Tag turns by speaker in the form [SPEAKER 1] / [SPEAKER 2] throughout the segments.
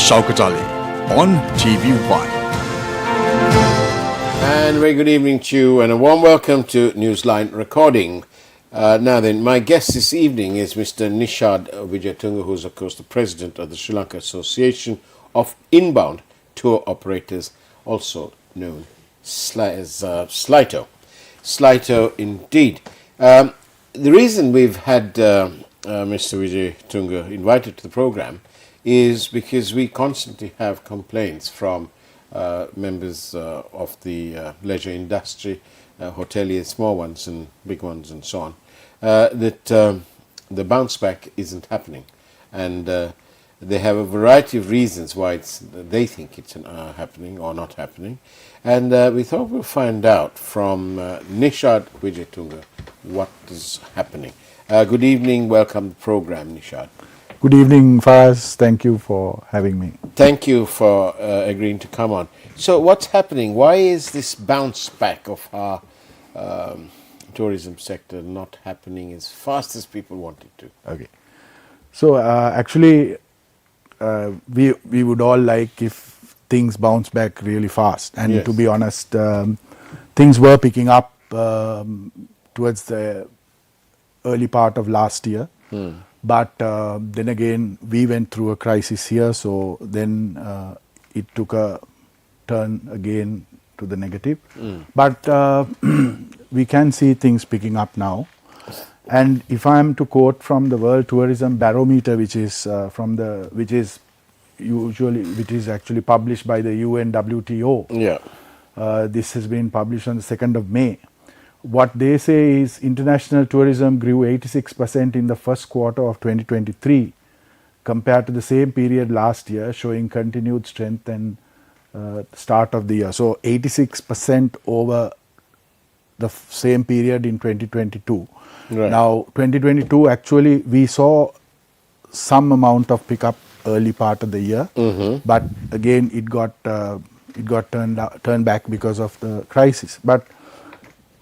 [SPEAKER 1] Shaukat Ali on TV1.
[SPEAKER 2] And very good evening to you and a warm welcome to Newsline recording. Now then, my guest this evening is Mr. Nishad Wijetunga, who is of course the president of the Sri Lanka Association of Inbound Tour Operators, also known as SLITO. SLITO indeed. The reason we've had Mr. Wijetunga invited to the program is because we constantly have complaints from members of the leisure industry, hoteliers, small ones and big ones and so on, that the bounce back isn't happening. And they have a variety of reasons why they think it's happening or not happening. And we thought we'll find out from Nishad Wijetunga what is happening. Good evening, welcome to the program, Nishad.
[SPEAKER 3] Good evening, Faz. Thank you for having me.
[SPEAKER 2] Thank you for agreeing to come on. So what's happening? Why is this bounce back of our tourism sector not happening as fast as people want it to?
[SPEAKER 3] Okay. So actually, we would all like if things bounce back really fast. And
[SPEAKER 2] Yes.
[SPEAKER 3] to be honest, things were picking up towards the early part of last year. But then again, we went through a crisis here, so then it took a turn again to the negative. But we can see things picking up now. And if I am to quote from the World Tourism Barometer, which is actually published by the UNWTO.
[SPEAKER 2] Yeah.
[SPEAKER 3] This has been published on the 2nd of May. What they say is international tourism grew 86% in the first quarter of 2023 compared to the same period last year, showing continued strength and start of the year. So 86% over the same period in 2022.
[SPEAKER 2] Right.
[SPEAKER 3] Now 2022 actually we saw some amount of pickup early part of the year, but again it got turned back because of the crisis. But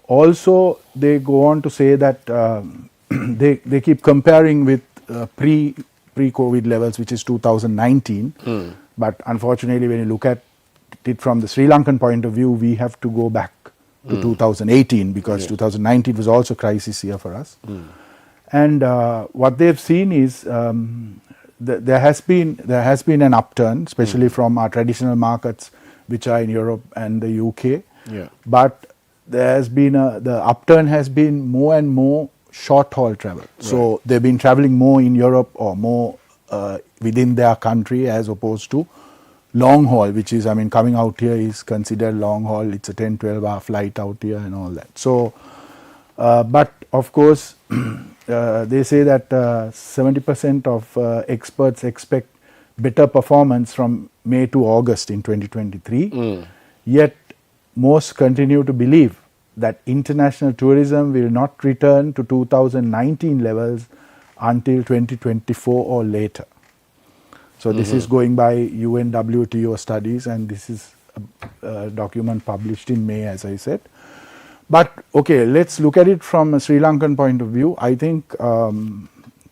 [SPEAKER 3] also, they go on to say that they keep comparing with pre-COVID levels, which is 2019. But unfortunately, when you look at it from the Sri Lankan point of view, we have to go back to 2018 because 2019 was also a crisis year for us. And what they've seen is there has been an upturn, especially from our traditional markets, which are in Europe and the UK.
[SPEAKER 2] Yeah.
[SPEAKER 3] But there has been the upturn has been more and more short haul travel. So they've been traveling more in Europe or more within their country as opposed to long haul, which is, coming out here is considered long haul. It's a 10-12 hour flight out here and all that. So, but of course, they say that 70% of experts expect better performance from May to August in 2023. Yet, most continue to believe that international tourism will not return to 2019 levels until 2024 or later. So this is going by UNWTO studies, and this is a document published in May, as I said. But okay, let's look at it from a Sri Lankan point of view. I think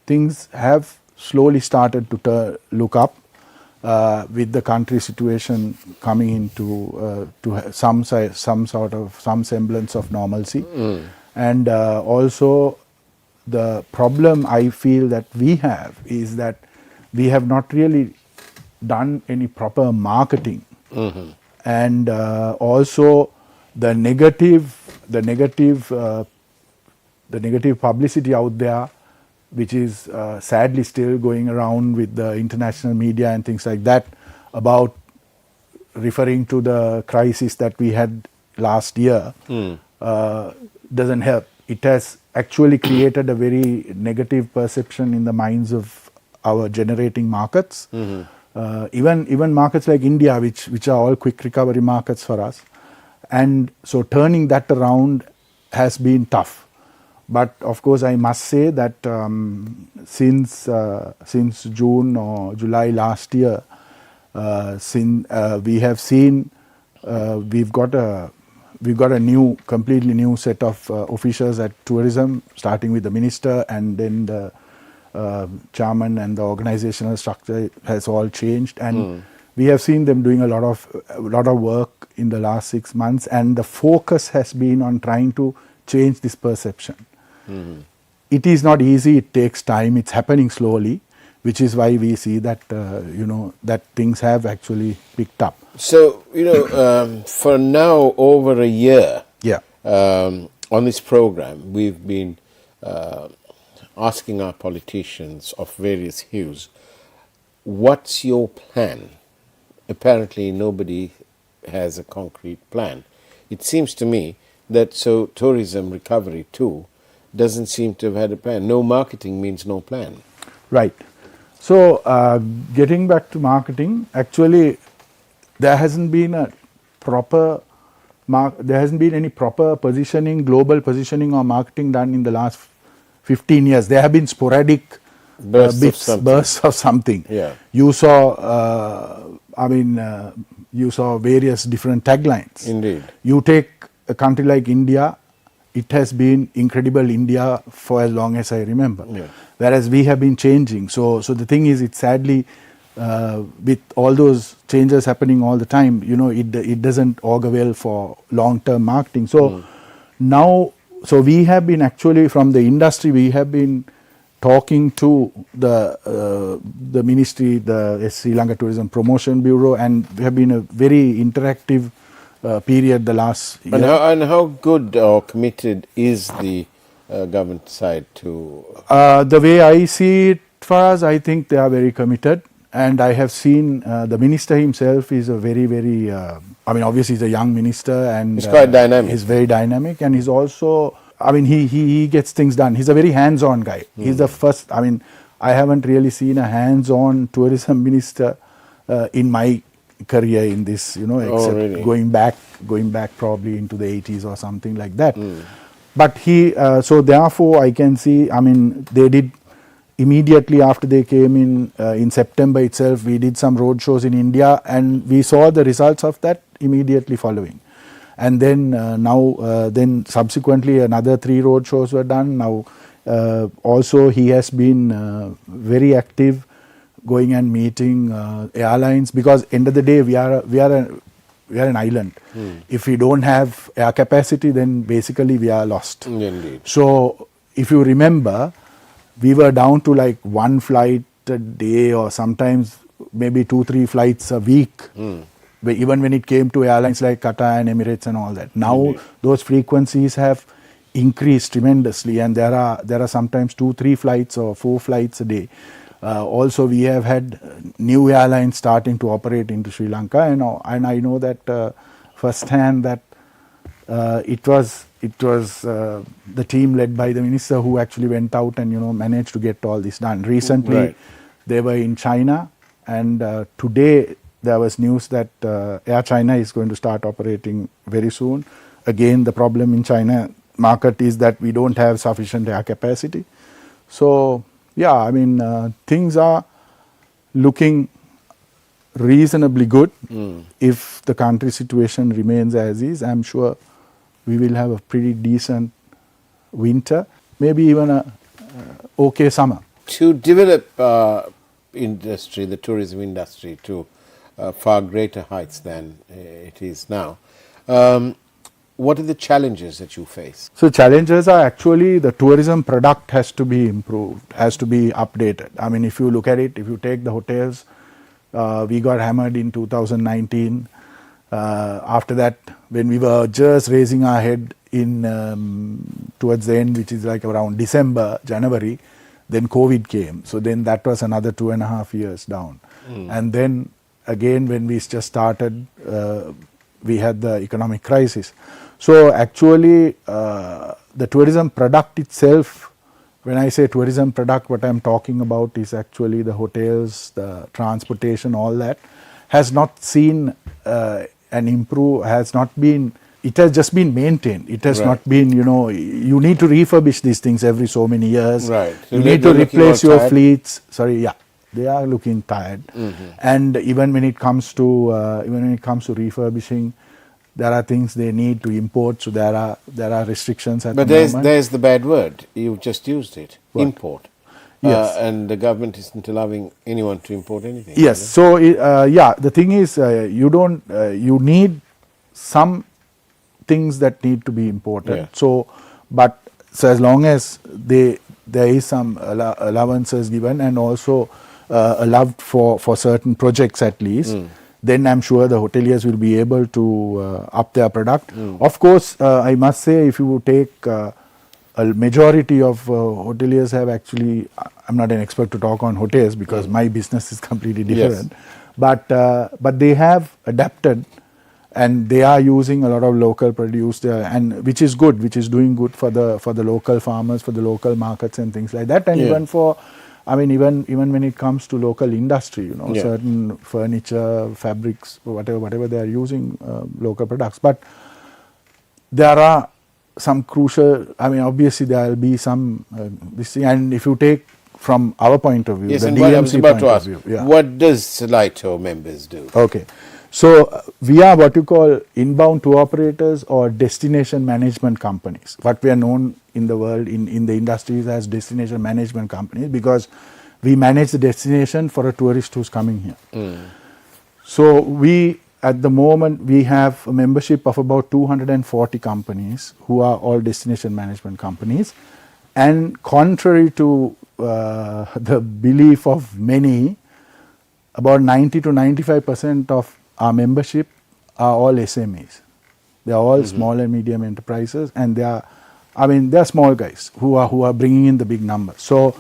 [SPEAKER 3] things have slowly started to look up. With the country situation coming into some semblance of normalcy, and also the problem I feel that we have is that we have not really done any proper marketing, and also the negative publicity out there, which is sadly still going around with the international media and things like that, about referring to the crisis that we had last year, doesn't help. It has actually created a very negative perception in the minds of our generating markets. Even markets like India, which are all quick recovery markets for us. And so turning that around has been tough. But of course, I must say that since June or July last year, we have seen we've got a completely new set of officials at tourism, starting with the minister and then the chairman and the organizational structure has all changed, and we have seen them doing a lot of work in the last 6 months, and the focus has been on trying to change this perception. It is not easy, it takes time, it's happening slowly, which is why we see that that things have actually picked up.
[SPEAKER 2] So, for now over a year,
[SPEAKER 3] Yeah.
[SPEAKER 2] on this program, we've been asking our politicians of various hues, what's your plan? Apparently nobody has a concrete plan. It seems to me that tourism recovery too doesn't seem to have had a plan. No marketing means no plan.
[SPEAKER 3] Right. So getting back to marketing, actually there hasn't been a proper there hasn't been any proper positioning, global positioning or marketing done in the last 15 years. There have been sporadic bursts of something.
[SPEAKER 2] Yeah.
[SPEAKER 3] You saw, you saw various different taglines.
[SPEAKER 2] Indeed.
[SPEAKER 3] You take a country like India, it has been incredible India for as long as I remember.
[SPEAKER 2] Yeah.
[SPEAKER 3] Whereas we have been changing. So the thing is, it's sadly, with all those changes happening all the time, it doesn't augur well for long-term marketing. So now, we have been actually from the industry, we have been talking to the ministry, the Sri Lanka Tourism Promotion Bureau, and we have been a very interactive period the last year.
[SPEAKER 2] And how good or committed is the government side to?
[SPEAKER 3] The way I see it, Faraz, I think they are very committed. And I have seen the minister himself is a very, very, obviously he's a young minister and
[SPEAKER 2] he's quite dynamic.
[SPEAKER 3] He's very dynamic, and he's also, he gets things done. He's a very hands-on guy. He's the first, I haven't really seen a hands-on tourism minister in my career in this, except
[SPEAKER 2] really?
[SPEAKER 3] going back probably into the 80s or something like that. But so therefore I can see, they did, immediately after they came in September itself, we did some road shows in India, and we saw the results of that immediately following. And then then subsequently another 3 road shows were done. Now also he has been very active, going and meeting airlines, because end of the day we are an island. If we don't have air capacity, then basically we are lost.
[SPEAKER 2] Indeed.
[SPEAKER 3] So if you remember, we were down to like 1 flight a day, or sometimes maybe 2-3 flights a week, even when it came to airlines like Qatar and Emirates and all that. Now those frequencies have increased tremendously, and there are sometimes 2-3 flights or 4 flights a day. Also, we have had new airlines starting to operate into Sri Lanka, and I know that firsthand that it was the team led by the minister who actually went out and managed to get all this done. Recently, they were in China, and today there was news that Air China is going to start operating very soon. Again, the problem in China market is that we don't have sufficient air capacity. So yeah, things are looking reasonably good. If the country situation remains as is, I'm sure we will have a pretty decent winter, maybe even a okay summer.
[SPEAKER 2] To develop industry, the tourism industry, to far greater heights than it is now, what are the challenges that you face?
[SPEAKER 3] So challenges are actually the tourism product has to be improved, has to be updated. If you look at it, if you take the hotels, we got hammered in 2019. After that, when we were just raising our head in towards the end, which is like around December, January, then COVID came. So then that was another 2.5 years down. And then again, when we just started, we had the economic crisis. So actually, the tourism product itself, when I say tourism product, what I'm talking about is actually the hotels, the transportation, all that, has not seen an improve, it has just been maintained. It has not been, you need to refurbish these things every so many years.
[SPEAKER 2] Right.
[SPEAKER 3] You need to replace your fleets. They are looking tired. And even when it comes to refurbishing, there are things they need to import, so there are restrictions at the moment.
[SPEAKER 2] But there's the bad word. You've just used it.
[SPEAKER 3] What?
[SPEAKER 2] Import.
[SPEAKER 3] Yes.
[SPEAKER 2] and the government isn't allowing anyone to import anything.
[SPEAKER 3] Yes. So, the thing is, you don't, you need some things that need to be imported.
[SPEAKER 2] Yeah.
[SPEAKER 3] So, but so as long as there is some allowances given and also allowed for certain projects at least, then I'm sure the hoteliers will be able to up their product. Of course, I must say, if you take a majority of hoteliers have actually, I'm not an expert to talk on hotels because my business is completely different, but they have adapted and they are using a lot of local produce there, and which is good, which is doing good for the local farmers, for the local markets and things like that, and even for, I mean, even when it comes to local industry, you know, certain furniture, fabrics, whatever they are using local products. But there are some crucial, I mean, obviously there will be some this thing, and if you take from our point of view,
[SPEAKER 2] Yes,
[SPEAKER 3] the
[SPEAKER 2] and what I was about
[SPEAKER 3] DMC
[SPEAKER 2] to
[SPEAKER 3] point
[SPEAKER 2] ask,
[SPEAKER 3] of view,
[SPEAKER 2] what does Salito members do?
[SPEAKER 3] Okay. So, we are what you call inbound tour operators or destination management companies. What we are known in the world, in the industries as destination management companies, because we manage the destination for a tourist who's coming here. So, we at the moment we have a membership of about 240 companies who are all destination management companies, and contrary to the belief of many, about 90 to 95% of our membership are all SMEs. They are all small and medium enterprises, and they are, I mean, they are small guys who are bringing in the big numbers. So,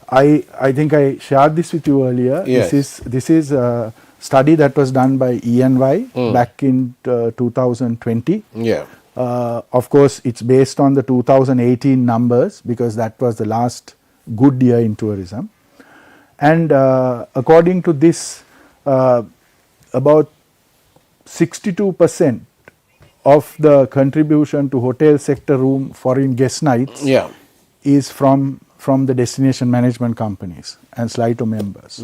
[SPEAKER 3] I think I shared this with you earlier.
[SPEAKER 2] Yes.
[SPEAKER 3] This is a study that was done by E&Y back in 2020.
[SPEAKER 2] Yeah.
[SPEAKER 3] Of course, it's based on the 2018 numbers because that was the last good year in tourism. And according to this, about 62% of the contribution to hotel sector room foreign guest nights is from the destination management companies and Salito members.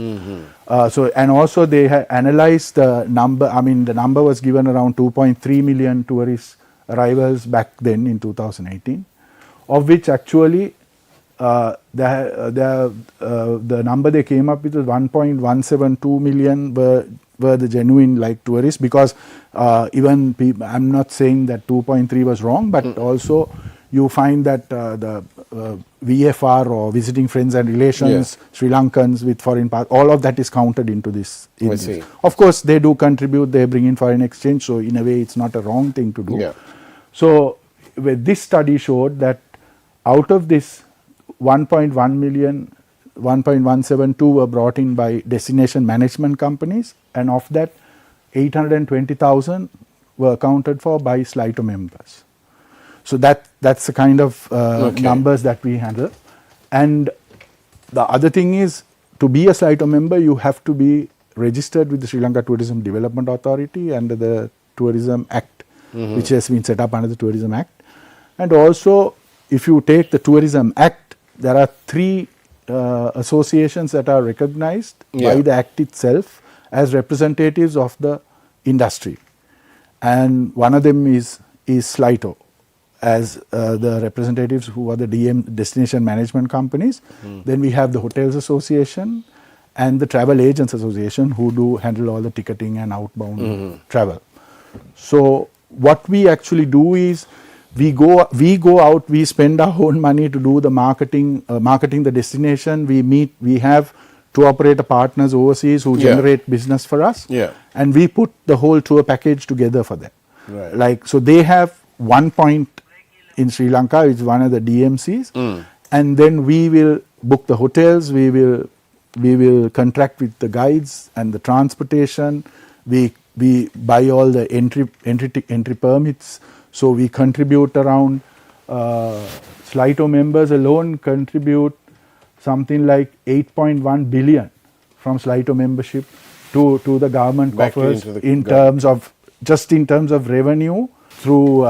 [SPEAKER 3] So, and also they analyzed the number, I mean, the number was given around 2.3 million tourist arrivals back then in 2018, of which actually the number they came up with was 1.172 million were the genuine like tourists, because even people, I'm not saying that 2.3 was wrong, but also you find that the VFR or visiting friends and relations, Sri Lankans with foreign pass, all of that is counted into this. Of course, they do contribute, they bring in foreign exchange, so in a way it's not a wrong thing to do. So this study showed that out of this 1.1 million, 1.172 were brought in by destination management companies, and of that 820,000 were accounted for by Salito members. So that's the kind of numbers that we handle. And the other thing is, to be a Salito member, you have to be registered with the Sri Lanka Tourism Development Authority under the Tourism Act, which has been set up under the Tourism Act. And also, if you take the Tourism Act, there are 3 associations that are recognized by the Act itself as representatives of the industry. And one of them is Salito, as the representatives who are the destination management companies. Then we have the Hotels Association and the Travel Agents Association, who do handle all the ticketing and outbound travel. So what we actually do is, we go out, we spend our own money to do the marketing the destination. We have tour operator partners overseas who generate business for us, and we put the whole tour package together for them. Like, so they have one point in Sri Lanka, which is one of the DMCs, and then we will book the hotels, we will contract with the guides and the transportation, we buy all the entry permits. So we contribute around, Salito members alone contribute something like 8.1 billion from Salito membership to the government coffers in terms of revenue through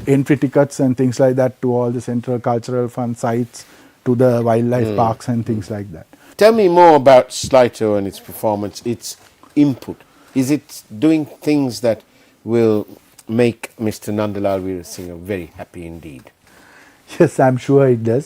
[SPEAKER 3] entry tickets and things like that, to all the Central Cultural Fund sites, to the wildlife parks and things like that.
[SPEAKER 2] Tell me more about Salito and its performance, its input. Is it doing things that will make Mr. Nandalal Weerasinghe very happy indeed?
[SPEAKER 3] Yes, I'm sure it does.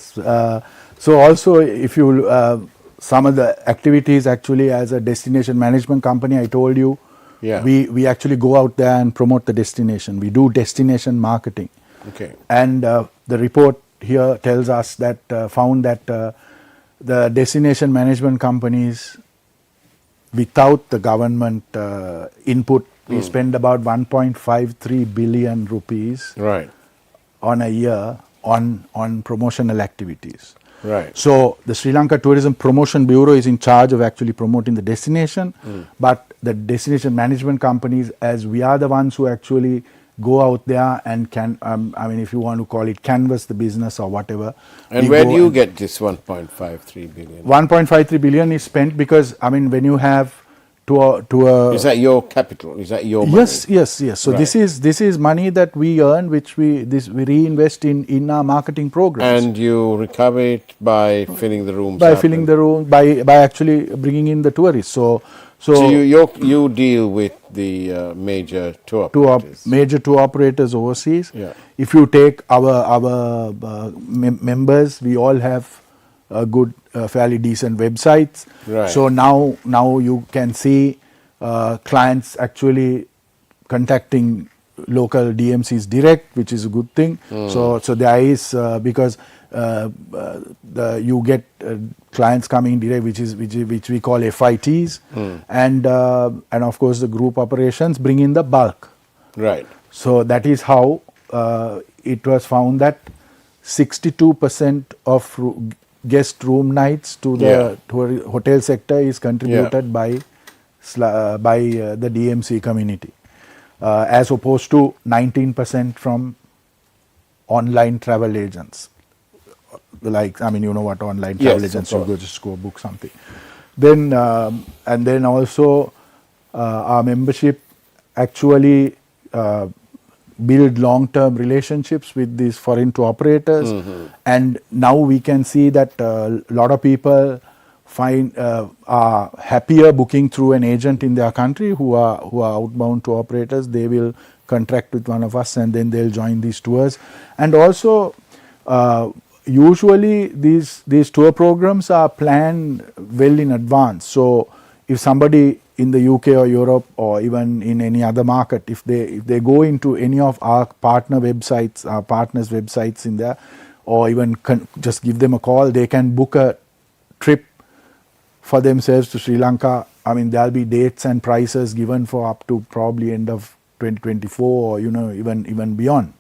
[SPEAKER 3] So also, if you some of the activities actually as a destination management company, I told you,
[SPEAKER 2] Yeah.
[SPEAKER 3] we actually go out there and promote the destination. We do destination marketing.
[SPEAKER 2] Okay.
[SPEAKER 3] And the report here tells us that found that the destination management companies, without the government input, we spend about 1.53 billion rupees
[SPEAKER 2] Right.
[SPEAKER 3] on a year on promotional activities.
[SPEAKER 2] Right.
[SPEAKER 3] So the Sri Lanka Tourism Promotion Bureau is in charge of actually promoting the destination, but the destination management companies, as we are the ones who actually go out there and can, I mean, if you want to call it, canvas the business or whatever.
[SPEAKER 2] And
[SPEAKER 3] we
[SPEAKER 2] where
[SPEAKER 3] go
[SPEAKER 2] do you
[SPEAKER 3] and-
[SPEAKER 2] get this 1.53 billion?
[SPEAKER 3] 1.53 billion is spent because, I mean, when you have to a
[SPEAKER 2] Is that your capital? Is that your money?
[SPEAKER 3] yes. So
[SPEAKER 2] Right.
[SPEAKER 3] this is money that we earn, which we reinvest in our marketing programs.
[SPEAKER 2] And you recover it by filling the rooms
[SPEAKER 3] By
[SPEAKER 2] up
[SPEAKER 3] filling
[SPEAKER 2] and-
[SPEAKER 3] the room, by actually bringing in the tourists. So
[SPEAKER 2] So you deal with the major tour operators.
[SPEAKER 3] major tour operators overseas.
[SPEAKER 2] Yeah.
[SPEAKER 3] If you take our members, we all have good, fairly decent websites.
[SPEAKER 2] Right.
[SPEAKER 3] So now you can see clients actually contacting local DMCs direct, which is a good thing. So there is because you get clients coming direct, which we call FITs, and of course the group operations bring in the bulk.
[SPEAKER 2] Right.
[SPEAKER 3] So that is how it was found that 62% of guest room nights to the hotel sector is contributed by the DMC community, as opposed to 19% from online travel agents. Like, I mean, you know what online travel
[SPEAKER 2] Yes,
[SPEAKER 3] agents,
[SPEAKER 2] of
[SPEAKER 3] you
[SPEAKER 2] course.
[SPEAKER 3] just go book something. Then and then also our membership actually build long-term relationships with these foreign tour operators, and now we can see that a lot of people are happier booking through an agent in their country who are outbound tour operators. They will contract with one of us and then they'll join these tours. And also usually these tour programs are planned well in advance. So if somebody in the UK or Europe or even in any other market, if they go into any of our partner websites, our partners' websites in there, or even just give them a call, they can book a trip for themselves to Sri Lanka. I mean, there'll be dates and prices given for up to probably end of 2024 or even beyond.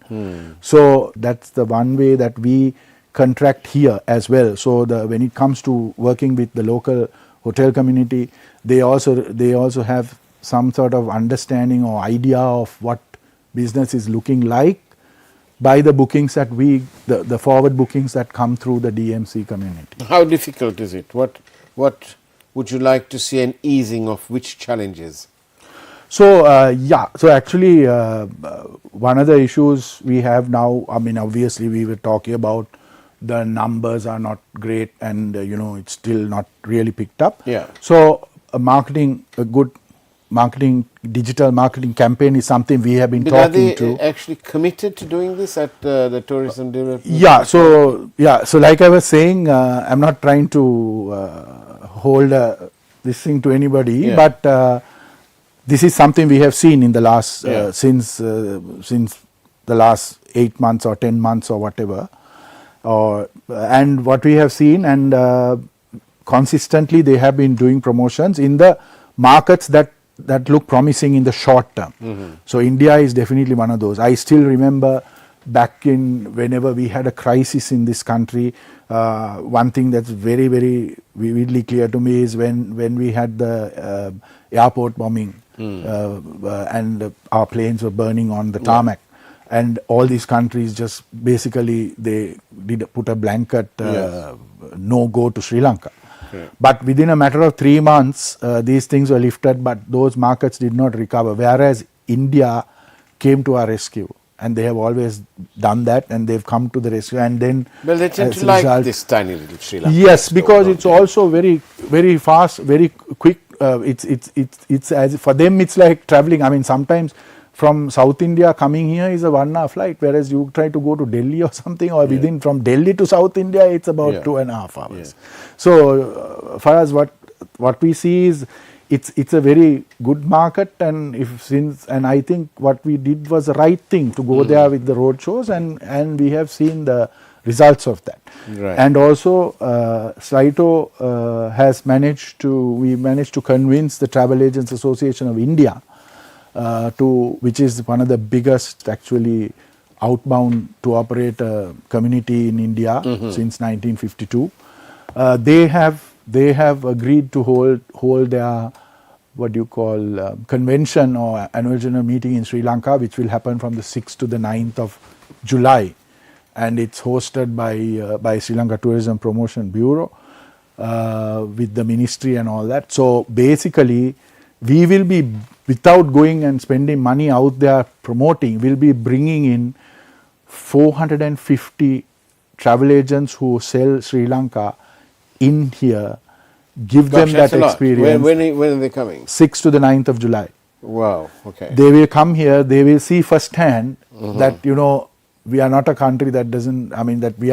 [SPEAKER 3] So that's the one way that we contract here as well. So when it comes to working with the local hotel community, they also have some sort of understanding or idea of what business is looking like by the bookings that the forward bookings that come through the DMC community.
[SPEAKER 2] How difficult is it? What would you like to see an easing of which challenges?
[SPEAKER 3] So so actually one of the issues we have now, I mean, obviously we were talking about the numbers are not great and it's still not really picked up.
[SPEAKER 2] Yeah.
[SPEAKER 3] So a good digital marketing campaign is something we have been
[SPEAKER 2] But are
[SPEAKER 3] talking
[SPEAKER 2] they
[SPEAKER 3] to.
[SPEAKER 2] actually committed to doing this at the Tourism Development?
[SPEAKER 3] So like I was saying, I'm not trying to hold this thing to anybody, but this is something we have seen in the last since the last 8 months or 10 months or whatever, and what we have seen, and consistently they have been doing promotions in the markets that look promising in the short term. So India is definitely one of those. I still remember back in whenever we had a crisis in this country, one thing that's very, very vividly clear to me is when we had the airport bombing and our planes were burning on the tarmac, and all these countries just basically they did put a blanket no go to Sri Lanka. But within a matter of 3 months, these things were lifted, but those markets did not recover. Whereas India came to our rescue, and they have always done that, and they've come to the rescue. And then,
[SPEAKER 2] Well, they tend to like this tiny little Sri Lanka.
[SPEAKER 3] yes, because it's also very, very fast, very quick. It's as for them, it's like traveling. I mean, sometimes from South India coming here is a 1 hour flight, whereas you try to go to Delhi or something, or within from Delhi to South India, it's about 2.5 hours. So for us, what we see is it's a very good market, and I think what we did was the right thing to go there with the road shows, and we have seen the results of that.
[SPEAKER 2] Right.
[SPEAKER 3] And also SLITO has managed to convince the Travel Agents Association of India, which is one of the biggest actually outbound tour operator community in India since 1952. They have agreed to hold their convention or annual general meeting in Sri Lanka, which will happen from the 6th to the 9th of July, and it's hosted by Sri Lanka Tourism Promotion Bureau with the ministry and all that. So basically, we will be, without going and spending money out there promoting, we'll be bringing in 450 travel agents who sell Sri Lanka in here, give them that experience.
[SPEAKER 2] When are they coming?
[SPEAKER 3] 6th to the 9th of July.
[SPEAKER 2] Wow, okay.
[SPEAKER 3] They will come here, they will see firsthand that, we are not a country that that we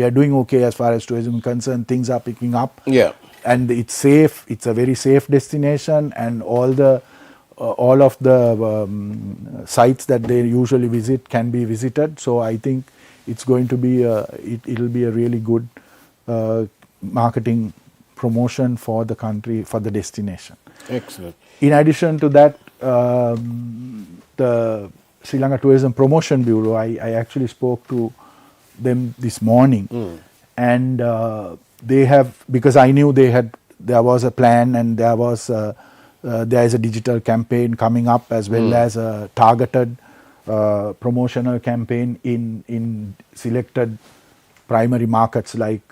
[SPEAKER 3] are doing okay as far as tourism is concerned, things are picking up.
[SPEAKER 2] Yeah.
[SPEAKER 3] And it's safe, it's a very safe destination, and all of the sites that they usually visit can be visited. So I think it's going to be it'll be a really good marketing promotion for the country, for the destination.
[SPEAKER 2] Excellent.
[SPEAKER 3] In addition to that, the Sri Lanka Tourism Promotion Bureau, I actually spoke to them this morning, and they have, because I knew there was a plan, and there is a digital campaign coming up, as well as a targeted promotional campaign in selected primary markets like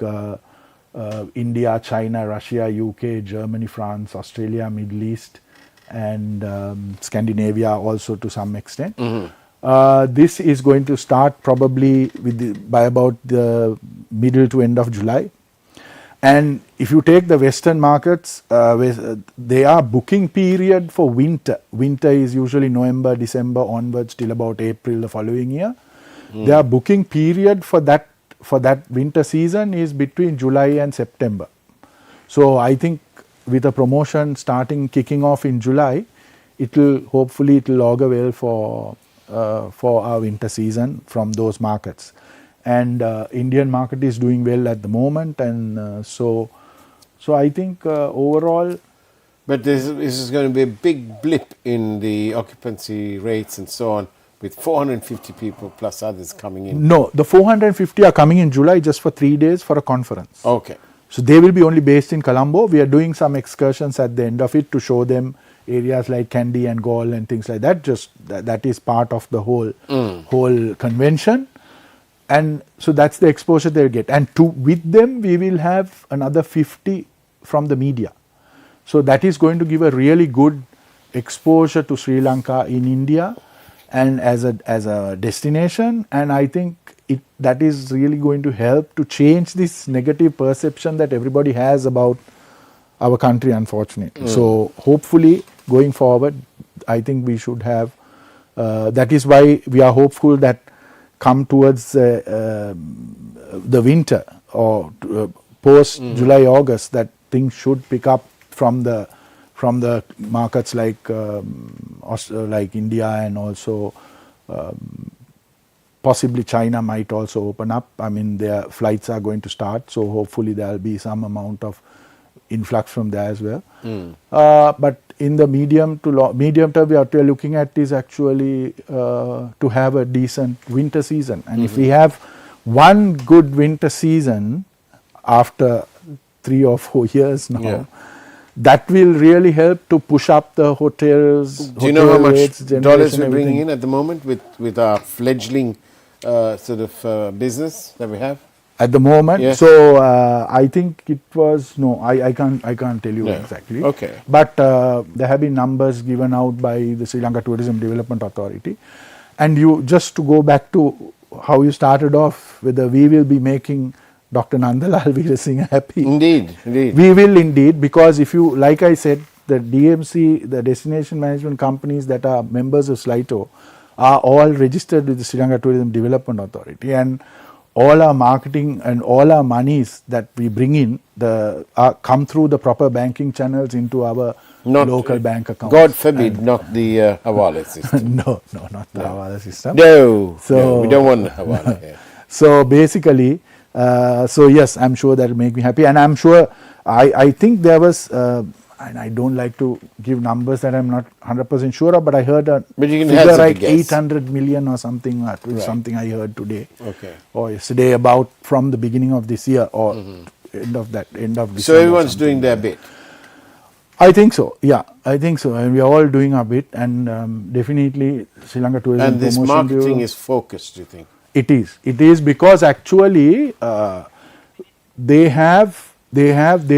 [SPEAKER 3] India, China, Russia, UK, Germany, France, Australia, Middle East, and Scandinavia also to some extent. This is going to start probably by about the middle to end of July. And if you take the Western markets, they are booking period for winter. Winter is usually November, December onwards till about April the following year. Their booking period for that winter season is between July and September. So I think with a promotion kicking off in July, hopefully it'll augur well for our winter season from those markets. And Indian market is doing well at the moment, and so I think overall.
[SPEAKER 2] But this is going to be a big blip in the occupancy rates and so on, with 450 people plus others coming in.
[SPEAKER 3] No, the 450 are coming in July just for 3 days for a conference.
[SPEAKER 2] Okay.
[SPEAKER 3] So they will be only based in Colombo. We are doing some excursions at the end of it to show them areas like Kandy and Galle and things like that. Just that is part of the whole convention. And so that's the exposure they'll get. And with them, we will have another 50 from the media. So that is going to give a really good exposure to Sri Lanka in India and as a destination. And I think that is really going to help to change this negative perception that everybody has about our country, unfortunately. So hopefully, going forward, I think we should have, that is why we are hopeful that come towards the winter or post July, August, that things should pick up from the markets like India, and also possibly China might also open up. I mean, their flights are going to start, so hopefully there will be some amount of influx from there as well. But in the medium term, what we are looking at is actually to have a decent winter season. And if we have one good winter season after 3 or 4 years now, that will really help to push up the hotels.
[SPEAKER 2] Do you know how much dollars we're bringing in at the moment with our fledgling business that we have?
[SPEAKER 3] At the moment, so I think it was I can't tell you exactly.
[SPEAKER 2] Okay.
[SPEAKER 3] But there have been numbers given out by the Sri Lanka Tourism Development Authority, and you just to go back to how you started off, whether we will be making Dr. Nandalal Veerasinghe happy.
[SPEAKER 2] Indeed.
[SPEAKER 3] We will indeed, because if you, like I said, the DMC, the destination management companies that are members of SLITO, are all registered with the Sri Lanka Tourism Development Authority, and all our marketing and all our monies that we bring in come through the proper banking channels into our local bank accounts.
[SPEAKER 2] God forbid, not the Hawala system.
[SPEAKER 3] No, not the Hawala system.
[SPEAKER 2] No, we don't want the Hawala here.
[SPEAKER 3] So basically, so yes, I'm sure that will make me happy, and I'm sure, I think there was, and I don't like to give numbers that I'm not 100% sure of, but I heard a figure like 800 million or something, something I heard today or yesterday about from the beginning of this year or end of December.
[SPEAKER 2] So everyone's doing their bit.
[SPEAKER 3] I think so, yeah, I think so, and we are all doing our bit, and definitely Sri Lanka Tourism
[SPEAKER 2] And this
[SPEAKER 3] Promotion
[SPEAKER 2] marketing
[SPEAKER 3] Bureau,
[SPEAKER 2] is focused, do you think?
[SPEAKER 3] It is because actually they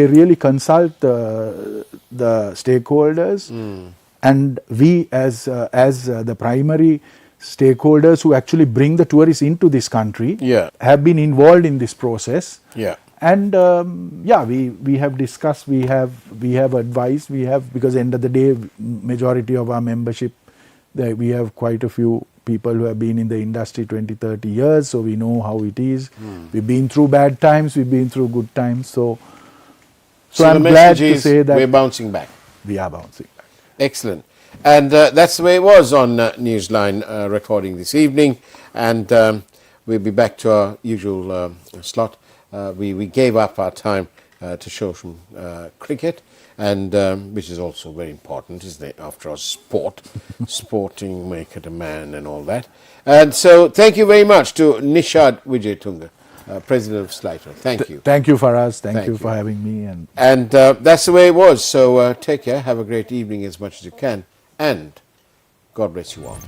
[SPEAKER 3] really consult the stakeholders, and we as the primary stakeholders who actually bring the tourists into this country have been involved in this process. And we have discussed, we have advised, because end of the day, majority of our membership, we have quite a few people who have been in the industry 20-30 years, so we know how it is. We've been through bad times, we've been through good times, so I'm glad to say that
[SPEAKER 2] we're bouncing back.
[SPEAKER 3] We are bouncing back.
[SPEAKER 2] Excellent. And that's the way it was on Newsline recording this evening, and we'll be back to our usual slot. We gave up our time to show some cricket, and which is also very important, isn't it? After all, sporting make it a man and all that. And so thank you very much to Nishad Wijetunga, President of SLITO. Thank you.
[SPEAKER 3] Thank you, Faraz. Thank you for having me.
[SPEAKER 2] And that's the way it was. So take care, have a great evening as much as you can, and God bless you all.